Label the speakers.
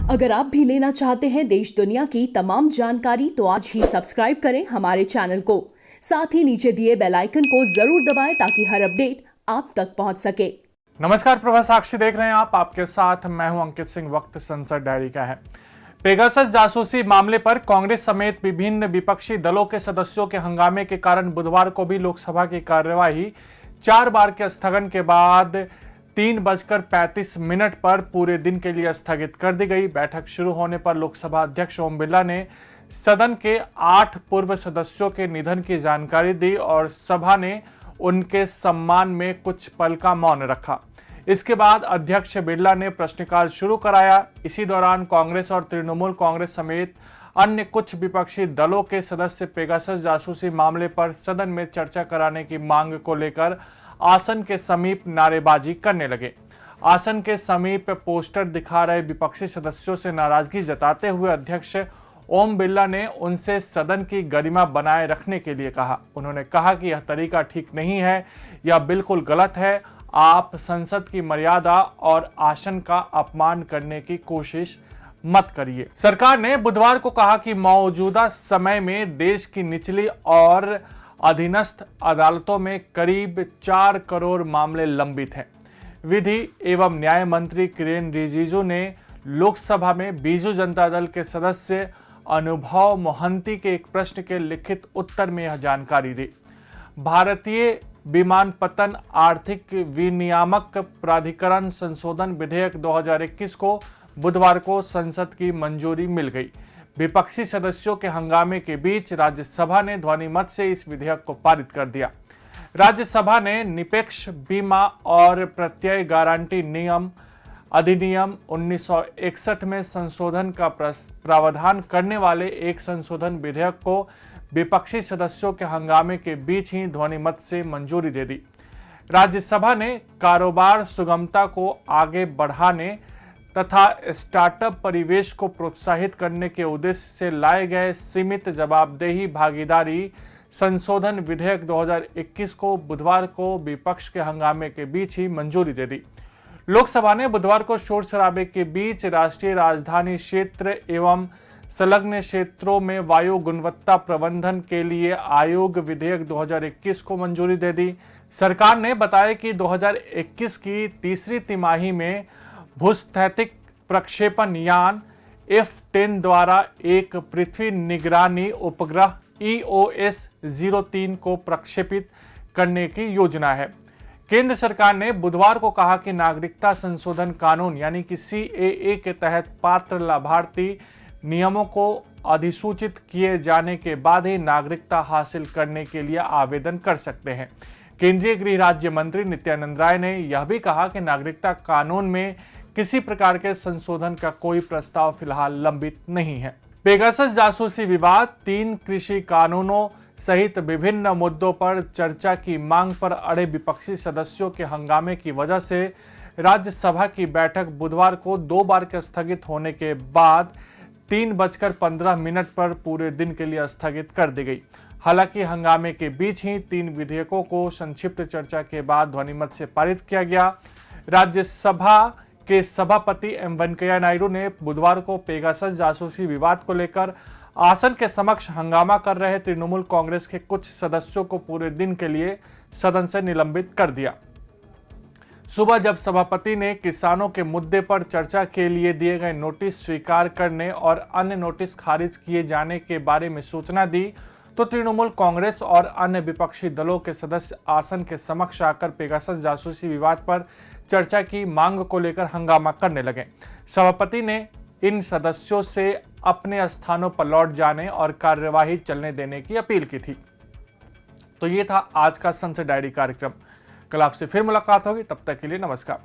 Speaker 1: अगर आप भी लेना चाहते हैं देश दुनिया की तमाम जानकारी तो आज ही सब्सक्राइब करें हमारे चैनल को। साथ ही नीचे दिए बेल आइकन को जरूर दबाएं ताकि हर अपडेट आप तक पहुंच सके।
Speaker 2: नमस्कार, प्रभा साक्षी देख रहे हैं आप। आपके साथ मैं हूं अंकित सिंह। वक्त संसद डायरी का है। पेगासस जासूसी मामले पर कांग्रेस समेत विभिन्न विपक्षी दलों के सदस्यों के हंगामे के कारण बुधवार को भी लोकसभा की कार्यवाही 4 बार के स्थगन के बाद 3:35 पर पूरे दिन के लिए स्थगित कर दी गई। बैठक शुरू होने पर लोकसभा अध्यक्ष ओम बिरला ने सदन के 8 पूर्व सदस्यों के निधन की जानकारी दी और सभा ने उनके सम्मान में कुछ पल का मौन रखा। इसके बाद अध्यक्ष बिरला ने प्रश्नकाल शुरू कराया। इसी दौरान कांग्रेस और तृणमूल कांग्रेस समेत अन्य कुछ विपक्षी दलों के सदस्य पेगासस जासूसी मामले पर सदन में चर्चा कराने की मांग को लेकर आसन के समीप नारेबाजी करने लगे। आसन के समीप पोस्टर दिखा रहे विपक्षी सदस्यों से नाराजगी जताते हुए अध्यक्ष ओम बिरला ने उनसे सदन की गरिमा बनाए रखने के लिए कहा। उन्होंने कहा कि यह तरीका ठीक नहीं है, यह बिल्कुल गलत है। आप संसद की मर्यादा और आसन का अपमान करने की कोशिश मत करिए। सरकार ने बुधवार को कहा कि मौजूदा समय में देश की निचली और अधीनस्थ अदालतों में करीब 4 करोड़ मामले लंबित हैं। विधि एवं न्याय मंत्री किरेन रिजिजू ने लोकसभा में बीजू जनता दल के सदस्य अनुभव मोहंती के एक प्रश्न के लिखित उत्तर में यह जानकारी दी। भारतीय विमानपत्तन आर्थिक विनियामक प्राधिकरण संशोधन विधेयक 2021 को बुधवार को संसद की मंजूरी मिल गई। विपक्षी सदस्यों के हंगामे के बीच राज्यसभा ने ध्वनिमत से इस विधेयक को पारित कर दिया। राज्यसभा ने निष्पक्ष बीमा और प्रत्यय गारंटी नियम अधिनियम 1961 में संशोधन का प्रावधान करने वाले एक संशोधन विधेयक को विपक्षी सदस्यों के हंगामे के बीच ही ध्वनिमत से मंजूरी दे दी। राज्यसभा ने कारोबार सुगमता को आगे बढ़ाने तथा स्टार्टअप परिवेश को प्रोत्साहित करने के उद्देश्य से लाए गए सीमित जवाबदेही भागीदारी संशोधन विधेयक 2021 को बुधवार को विपक्ष के हंगामे के बीच ही मंजूरी दे दी। लोकसभा ने बुधवार को शोर शराबे के बीच राष्ट्रीय राजधानी क्षेत्र एवं संलग्न क्षेत्रों में वायु गुणवत्ता प्रबंधन के लिए आयोग विधेयक 2021 को मंजूरी दे दी। सरकार ने बताया कि 2021 की तीसरी तिमाही में भूस्थैतिक प्रक्षेपण यान F-10 द्वारा एक पृथ्वी निगरानी उपग्रह EOS-03 को प्रक्षेपित करने की योजना है। केंद्र सरकार ने बुधवार को कहा कि नागरिकता संशोधन कानून यानी कि CAA के तहत पात्र लाभार्थी नियमों को अधिसूचित किए जाने के बाद ही नागरिकता हासिल करने के लिए आवेदन कर सकते हैं। केंद्रीय गृह राज्य मंत्री नित्यानंद राय ने यह भी कहा कि नागरिकता कानून में किसी प्रकार के संशोधन का कोई प्रस्ताव फिलहाल लंबित नहीं है। पेगासस जासूसी विवाद, 3 कृषि कानूनों सहित विभिन्न मुद्दों पर चर्चा की मांग पर अड़े विपक्षी सदस्यों के हंगामे की वजह से राज्यसभा की बैठक बुधवार को 2 बार के स्थगित होने के बाद 3:15 पर पूरे दिन के लिए स्थगित कर दी गई। हालांकि हंगामे के बीच ही 3 विधेयकों को संक्षिप्त चर्चा के बाद ध्वनिमत से पारित किया गया। राज्यसभा के सभापति एम वेंकैया नायडू ने बुधवार को पेगासस जासूसी विवाद को लेकर आसन के समक्ष हंगामा कर रहे तृणमूल कांग्रेस के कुछ सदस्यों को पूरे दिन के लिए सदन से निलंबित कर दिया। सुबह जब सभापति ने किसानों के मुद्दे पर चर्चा के लिए दिए गए नोटिस स्वीकार करने और अन्य नोटिस खारिज किए जाने के बारे में सूचना दी तो तृणमूल कांग्रेस और अन्य विपक्षी दलों के सदस्य आसन के समक्ष आकर पेगासस जासूसी विवाद पर चर्चा की मांग को लेकर हंगामा करने लगे। सभापति ने इन सदस्यों से अपने स्थानों पर लौट जाने और कार्यवाही चलने देने की अपील की थी। तो ये था आज का संसद डायरी कार्यक्रम। कल आपसे फिर मुलाकात होगी, तब तक के लिए नमस्कार।